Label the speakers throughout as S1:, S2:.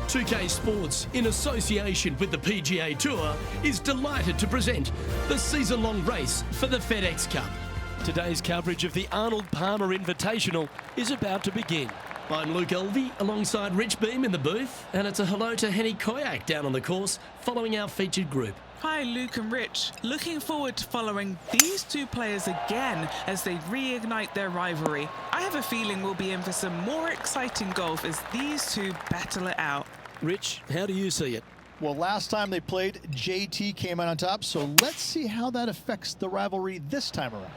S1: 2K Sports, in association with the PGA Tour, is delighted to present the season-long race for the FedEx Cup. Today's coverage of the Arnold Palmer Invitational is about to begin. I'm Luke Elvey, alongside Rich Beam in the booth, and it's a hello to Henny Koyak down on the course, following our featured group.
S2: Hi Luke and Rich, looking forward to following these two players again as they reignite their rivalry. I have a feeling we'll be in for some more exciting golf as these two battle it out.
S1: Rich, how do you see it?
S3: Well, last time they played, JT came out on top, so let's see how that affects the rivalry this time around.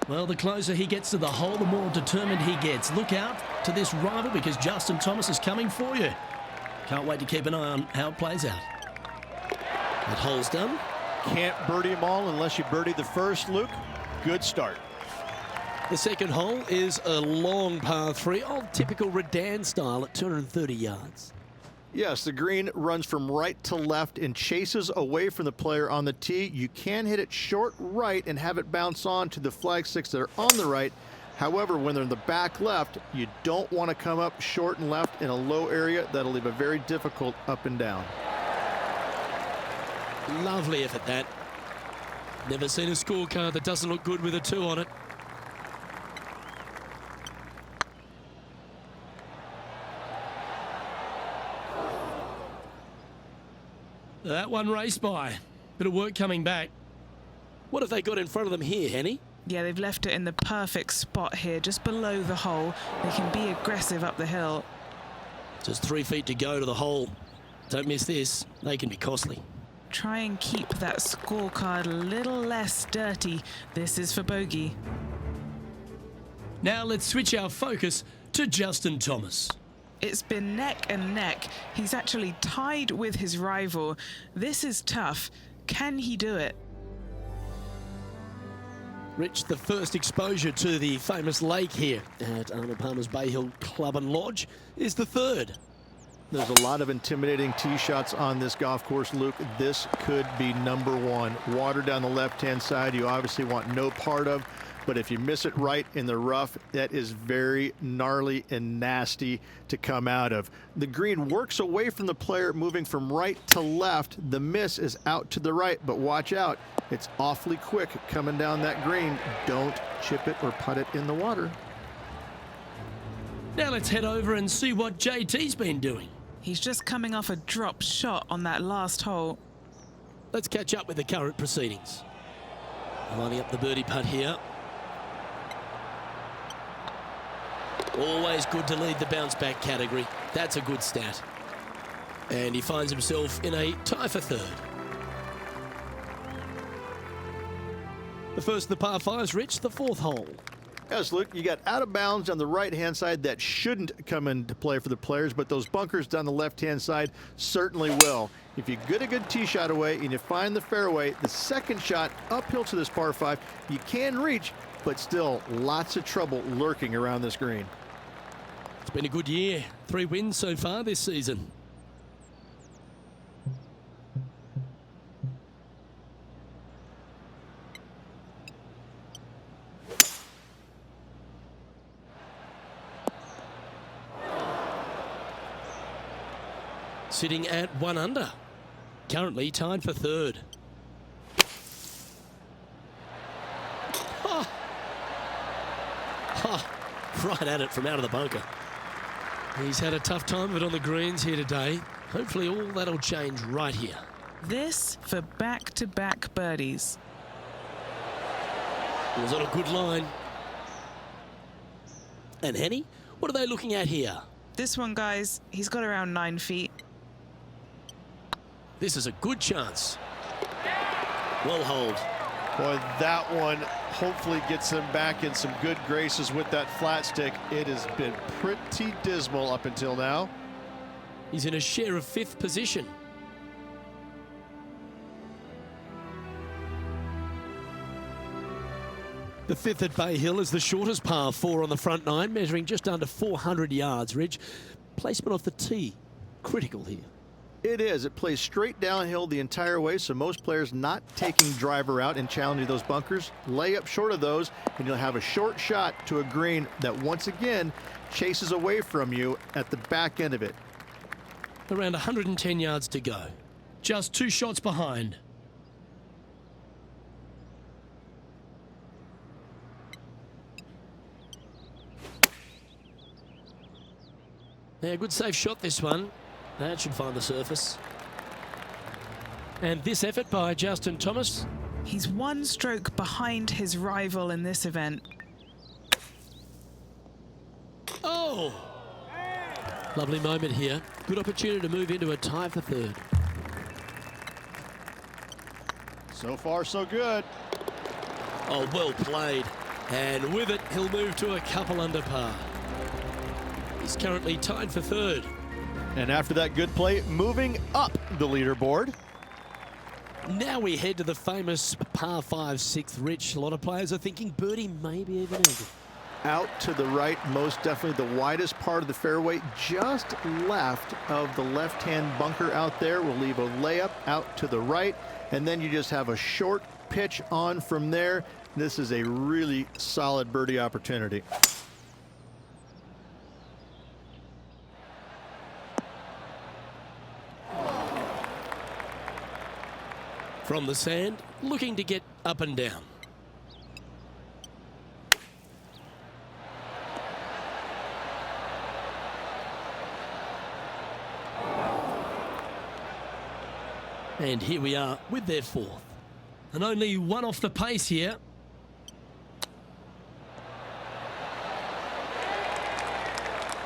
S1: Well, the closer he gets to the hole, the more determined he gets. Look out to this rival because Justin Thomas is coming for you. Can't wait to keep an eye on how it plays out. That hole's done.
S3: Can't birdie them all unless you birdie the first, Luke. Good start.
S4: The second hole is a long par 3, old typical Redan style at 230 yards.
S3: Yes, the green runs from right to left and chases away from the player on the tee. You can hit it short right and have it bounce on to the flag sticks that are on the right. However, when they're in the back left, you don't want to come up short and left in a low area. That'll leave a very difficult up and down.
S4: Lovely effort, that. Never seen a scorecard that doesn't look good with a 2 on it.
S1: That one raced by. Bit of work coming back.
S4: What have they got in front of them here, Henny?
S2: Yeah, they've left it in the perfect spot here, just below the hole. They can be aggressive up the hill.
S4: Just 3 feet to go to the hole. Don't miss this. They can be costly.
S2: Try and keep that scorecard a little less dirty. This is for bogey.
S1: Now let's switch our focus to Justin Thomas.
S2: It's been neck and neck. He's actually tied with his rival. This is tough. Can he do it?
S4: Rich, the first exposure to the famous lake here at Arnold Palmer's Bay Hill Club and Lodge is the third.
S3: There's a lot of intimidating tee shots on this golf course, Luke. This could be number one. Water down the left-hand side, you obviously want no part of. But if you miss it right in the rough, that is very gnarly and nasty to come out of. The green works away from the player, moving from right to left. The miss is out to the right, but watch out. It's awfully quick coming down that green. Don't chip it or putt it in the water.
S1: Now let's head over and see what JT's been doing.
S2: He's just coming off a drop shot on that last hole.
S4: Let's catch up with the current proceedings. Lining up the birdie putt here. Always good to lead the bounce back category. That's a good stat. And he finds himself in a tie for third. The first of the par 5s, Rich, the 4th hole.
S3: Yes, Luke, you got out of bounds on the right-hand side that shouldn't come into play for the players, but those bunkers down the left-hand side certainly will. If you get a good tee shot away and you find the fairway, the second shot uphill to this par 5, you can reach, but still lots of trouble lurking around this green.
S4: It's been a good year. 3 wins so far this season. Sitting at 1 under. Currently tied for third. Oh. Oh. Right at it from out of the bunker. He's had a tough time of it on the greens here today. Hopefully all that'll change right here.
S2: This for back-to-back birdies.
S4: It was on a good line. And Henny, what are they looking at here?
S2: This one, guys, he's got around 9 feet.
S4: This is a good chance. Well holed.
S3: Boy, that one hopefully gets them back in some good graces with that flat stick. It has been pretty dismal up until now.
S4: He's in a share of 5th position. The 5th at Bay Hill is the shortest par 4 on the front 9, measuring just under 400 yards, Ridge. Placement off the tee, critical here.
S3: It is. It plays straight downhill the entire way, so most players not taking driver out and challenging those bunkers. Lay up short of those, and you'll have a short shot to a green that once again chases away from you at the back end of it.
S1: Around 110 yards to go. Just 2 shots behind.
S4: Yeah, good safe shot this one. That should find the surface. And this effort by Justin Thomas.
S2: He's 1 stroke behind his rival in this event.
S4: Oh! Lovely moment here. Good opportunity to move into a tie for third.
S3: So far, so good.
S4: Oh, well played. And with it, he'll move to a couple under par. He's currently tied for third.
S3: And after that good play, moving up the leaderboard.
S4: Now we head to the famous par 5 6th, Rich. A lot of players are thinking birdie, maybe even eagle.
S3: Out to the right, most definitely the widest part of the fairway, just left of the left-hand bunker out there. We'll leave a layup out to the right, and then you just have a short pitch on from there. This is a really solid birdie opportunity.
S4: From the sand, looking to get up and down. And here we are with their 4th.
S1: And only 1 off the pace here.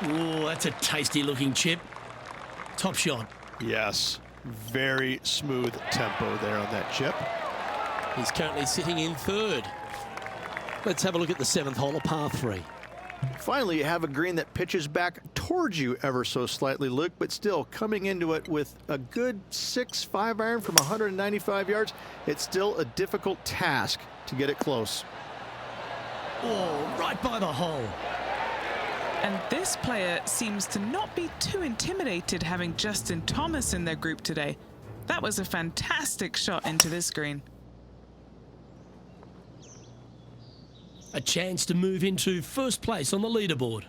S1: Oh, that's a tasty looking chip. Top shot.
S3: Yes, very smooth tempo there on that chip.
S4: He's currently sitting in third. Let's have a look at the 7th hole, a par 3.
S3: Finally, you have a green that pitches back towards you ever so slightly, Luke, but still coming into it with a good 6-5 iron from 195 yards. It's still a difficult task to get it close.
S1: Oh, right by the hole.
S2: And this player seems to not be too intimidated having Justin Thomas in their group today. That was a fantastic shot into this green.
S1: A chance to move into first place on the leaderboard.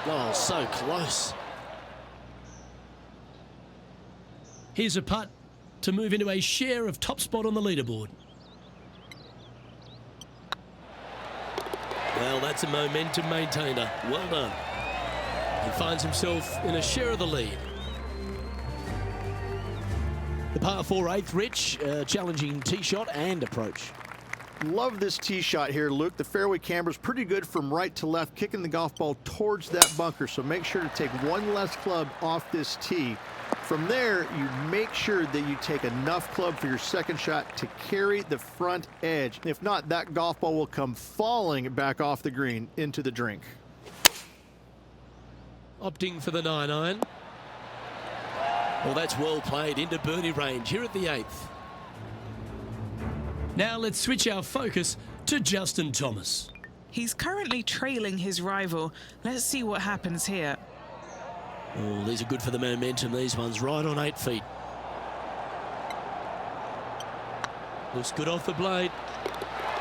S4: Oh, so close.
S1: Here's a putt to move into a share of top spot on the leaderboard.
S4: Well, that's a momentum maintainer. Well done. He finds himself in a share of the lead. The par 4 8th, Rich, challenging tee shot and approach.
S3: Love this tee shot here, Luke. The fairway camber's pretty good from right to left, kicking the golf ball towards that bunker. So make sure to take 1 less club off this tee. From there, you make sure that you take enough club for your second shot to carry the front edge. If not, that golf ball will come falling back off the green into the drink.
S1: Opting for the 9-iron.
S4: Well, that's well played into birdie range here at the 8th.
S1: Now let's switch our focus to Justin Thomas.
S2: He's currently trailing his rival. Let's see what happens here.
S4: Oh, these are good for the momentum, these ones, right on 8 feet. Looks good off the blade.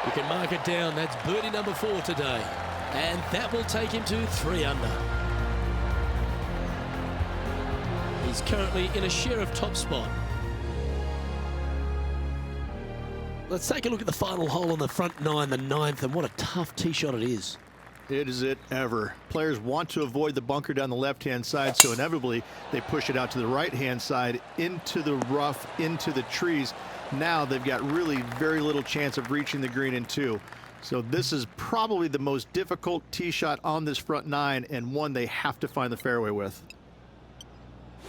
S4: You can mark it down. That's birdie number 4 today. And that will take him to 3 under. He's currently in a share of top spot. Let's take a look at the final hole on the front 9, the 9th, and what a tough tee shot it is.
S3: It is it ever. Players want to avoid the bunker down the left-hand side, so inevitably they push it out to the right-hand side, into the rough, into the trees. Now they've got really very little chance of reaching the green in 2. So this is probably the most difficult tee shot on this front 9, and one they have to find the fairway with.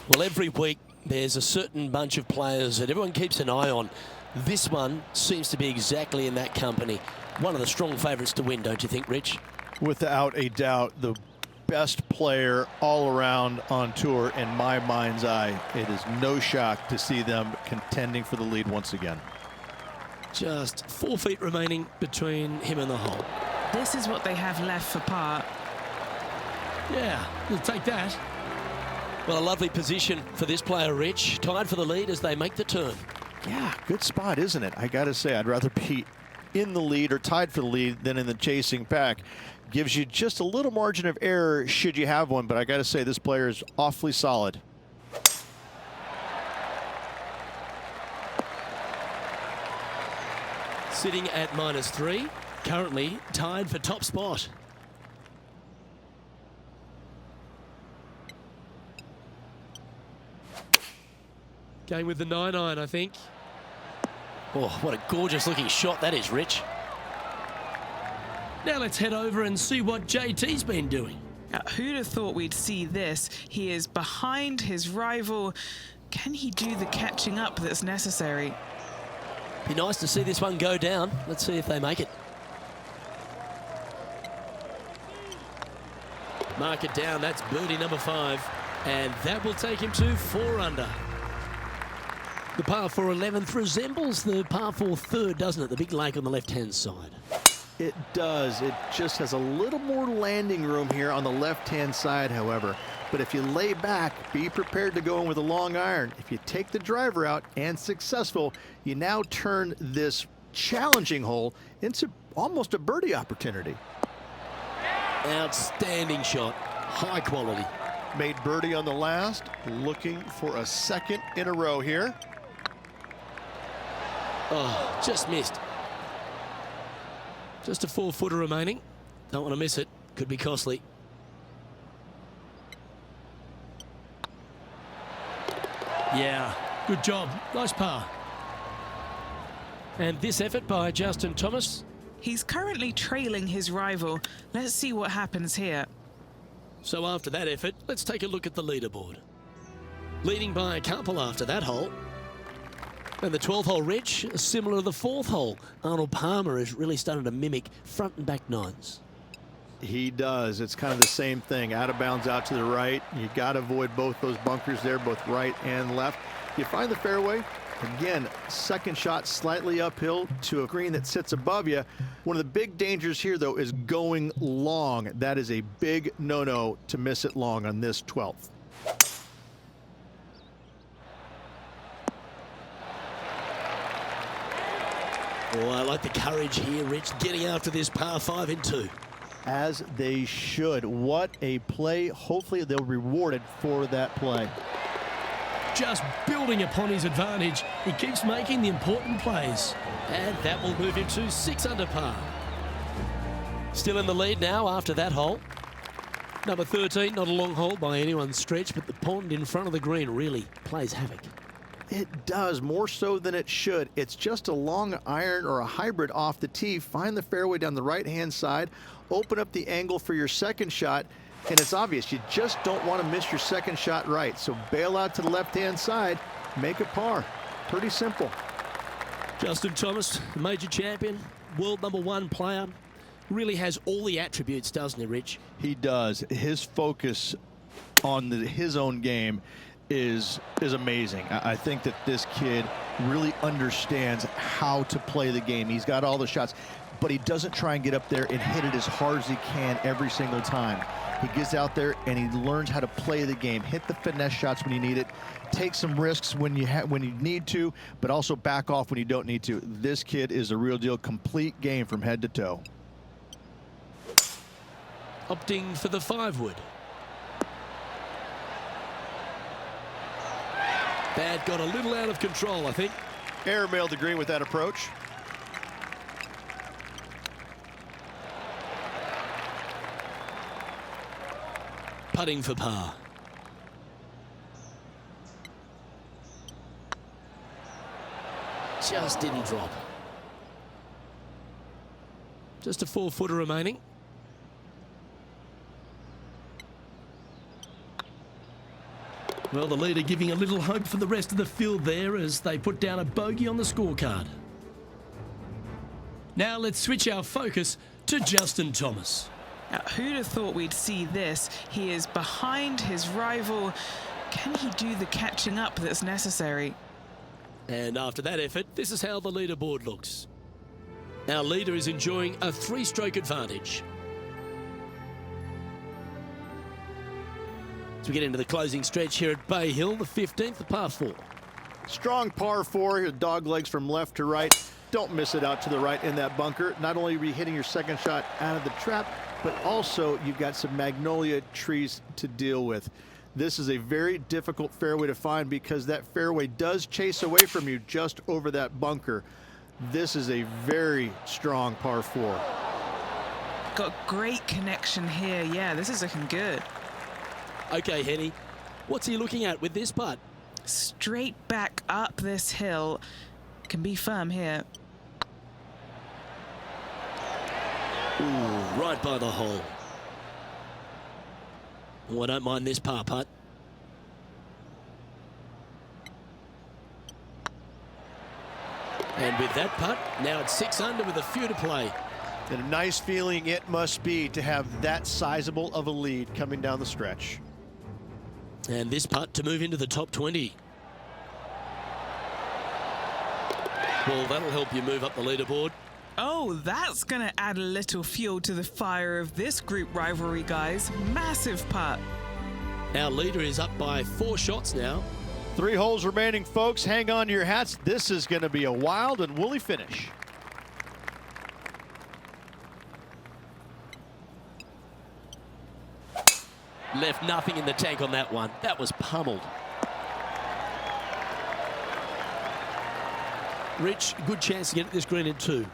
S4: Well, every week there's a certain bunch of players that everyone keeps an eye on. This one seems to be exactly in that company. One of the strong favourites to win, don't you think, Rich?
S3: Without a doubt, the best player all around on tour in my mind's eye. It is no shock to see them contending for the lead once again.
S1: Just 4 feet remaining between him and the hole.
S2: This is what they have left for par.
S1: Yeah, we'll take that.
S4: Well, a lovely position for this player, Rich. Tied for the lead as they make the turn.
S3: Yeah, good spot, isn't it? I got to say, I'd rather be in the lead or tied for the lead than in the chasing pack. Gives you just a little margin of error should you have one, but I got to say this player is awfully solid.
S1: Sitting at -3, currently tied for top spot. Going with the 9-iron, I think.
S4: Oh, what a gorgeous looking shot that is, Rich.
S1: Now let's head over and see what JT's been doing.
S2: Who'd have thought we'd see this? He is behind his rival. Can he do the catching up that's necessary?
S4: Be nice to see this one go down. Let's see if they make it.
S1: Mark it down, that's birdie number 5. And that will take him to 4 under. The par 4 11th resembles the par 4 third, doesn't it? The big lake on the left-hand side.
S3: It does. It just has a little more landing room here on the left-hand side, however. But if you lay back, be prepared to go in with a long iron. If you take the driver out and successful, you now turn this challenging hole into almost a birdie opportunity.
S4: Outstanding shot. High quality.
S3: Made birdie on the last. Looking for a second in a row here.
S4: Oh, just missed.
S1: Just a 4-footer remaining. Don't want to miss it. Could be costly. Yeah, good job. Nice par. And this effort by Justin Thomas.
S2: He's currently trailing his rival. Let's see what happens here.
S1: So after that effort, let's take a look at the leaderboard. Leading by a couple after that hole. And the 12th hole, Rich, similar to the 4th hole. Arnold Palmer has really started to mimic front and back nines.
S3: He does. It's kind of the same thing. Out of bounds out to the right. You got to avoid both those bunkers there, both right and left. You find the fairway. Again, second shot slightly uphill to a green that sits above you. One of the big dangers here, though, is going long. That is a big no-no to miss it long on this 12th.
S4: Oh, I like the courage here, Rich, getting after this par 5 in 2.
S3: As they should. What a play. Hopefully they'll be rewarded for that play.
S1: Just building upon his advantage. He keeps making the important plays. And that will move him to 6 under par. Still in the lead now after that hole. Number 13, not a long hole by anyone's stretch, but the pond in front of the green really plays havoc.
S3: It does, more so than it should. It's just a long iron or a hybrid off the tee. Find the fairway down the right-hand side. Open up the angle for your second shot. And it's obvious, you just don't want to miss your second shot right. So bail out to the left-hand side. Make it par. Pretty simple.
S1: Justin Thomas, the major champion, world #1 player. Really has all the attributes, doesn't he, Rich?
S3: He does. His focus on his own game is amazing. I think that this kid really understands how to play the game. He's got all the shots, but he doesn't try and get up there and hit it as hard as he can every single time. He gets out there and he learns how to play the game. Hit the finesse shots when you need it. Take some risks when you need to, but also back off when you don't need to. This kid is a real deal. Complete game from head to toe.
S1: Opting for the 5-wood. That got a little out of control, I think.
S3: Airmail the green with that approach.
S1: Putting for par.
S4: Just didn't drop.
S1: Just a 4-footer remaining. Well, the leader giving a little hope for the rest of the field there as they put down a bogey on the scorecard. Now let's switch our focus to Justin Thomas.
S2: Who'd have thought we'd see this? He is behind his rival. Can he do the catching up that's necessary?
S1: And after that effort, this is how the leaderboard looks. Our leader is enjoying a 3-stroke advantage. As we get into the closing stretch here at Bay Hill, the 15th, the par 4.
S3: Strong par 4, dog legs from left to right. Don't miss it out to the right in that bunker. Not only are you hitting your second shot out of the trap, but also you've got some magnolia trees to deal with. This is a very difficult fairway to find because that fairway does chase away from you just over that bunker. This is a very strong par 4.
S2: Got great connection here. Yeah, this is looking good.
S4: Okay, Henny, what's he looking at with this putt?
S2: Straight back up this hill. Can be firm here.
S4: Ooh, right by the hole. Oh, I don't mind this par putt. And with that putt, now it's 6 under with a few to play.
S3: And a nice feeling it must be to have that sizable of a lead coming down the stretch.
S4: And this putt to move into the top 20. Well, that'll help you move up the leaderboard.
S2: Oh, that's going to add a little fuel to the fire of this group rivalry, guys. Massive putt.
S4: Our leader is up by 4 shots now.
S3: 3 holes remaining, folks. Hang on to your hats. This is going to be a wild and woolly finish.
S4: Left nothing in the tank on that one. That was pummeled. Rich, good chance to get this green in 2.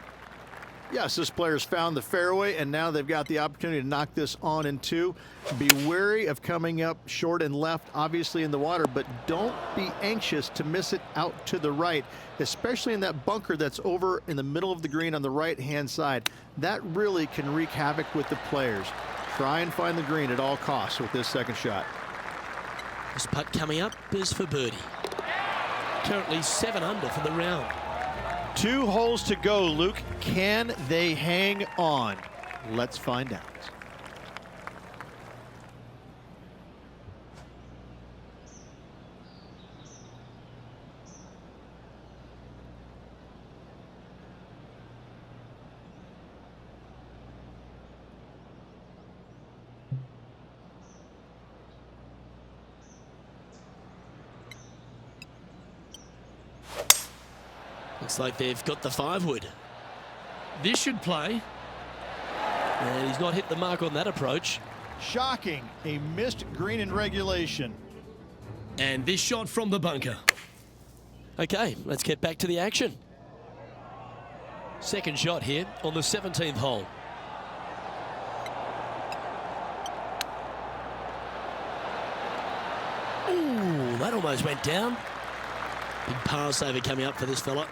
S3: Yes, this player's found the fairway, and now they've got the opportunity to knock this on in 2. Be wary of coming up short and left, obviously in the water, but don't be anxious to miss it out to the right, especially in that bunker that's over in the middle of the green on the right-hand side. That really can wreak havoc with the players. Try and find the green at all costs with this second shot.
S4: This putt coming up is for birdie. Currently 7 under for the round.
S3: 2 holes to go, Luke. Can they hang on? Let's find out.
S4: Looks like they've got the 5-wood.
S1: This should play.
S4: And he's not hit the mark on that approach.
S3: Shocking, a missed green in regulation.
S1: And this shot from the bunker.
S4: Okay, let's get back to the action. Second shot here on the 17th hole. Ooh, that almost went down. Big par saver coming up for this fella.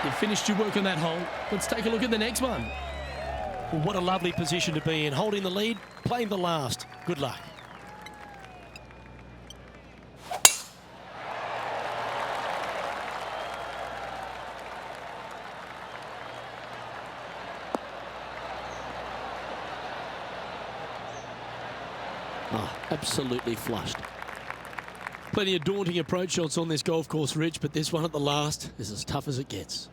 S1: You've finished your work on that hole. Let's take a look at the next one.
S4: Well, what a lovely position to be in. Holding the lead, playing the last. Good luck. Oh, absolutely flushed.
S1: Plenty of daunting approach shots on this golf course, Rich, but this one at the last is as tough as it gets.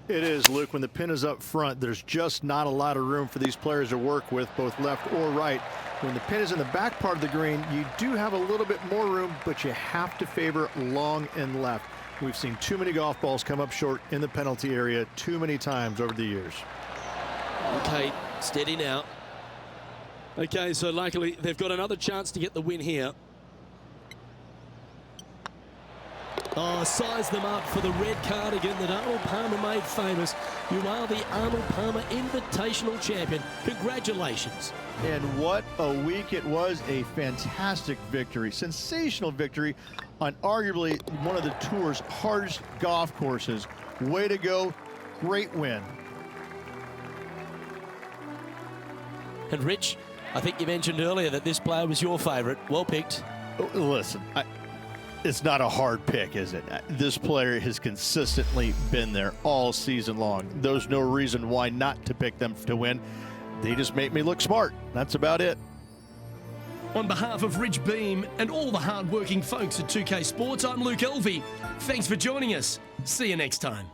S3: It is, Luke. When the pin is up front, there's just not a lot of room for these players to work with, both left or right. When the pin is in the back part of the green, you do have a little bit more room, but you have to favor long and left. We've seen too many golf balls come up short in the penalty area too many times over the years.
S4: Okay, steady now.
S1: Okay, so luckily they've got another chance to get the win here.
S4: Oh, size them up for the red cardigan that Arnold Palmer made famous. You are the Arnold Palmer Invitational Champion. Congratulations.
S3: And what a week it was. A fantastic victory. Sensational victory on arguably one of the tour's hardest golf courses. Way to go. Great win.
S4: And Rich, I think you mentioned earlier that this player was your favourite. Well picked.
S3: Listen, it's not a hard pick, is it? This player has consistently been there all season long. There's no reason why not to pick them to win. They just make me look smart. That's about it.
S1: On behalf of Rich Beam and all the hard-working folks at 2K Sports, I'm Luke Elvey. Thanks for joining us. See you next time.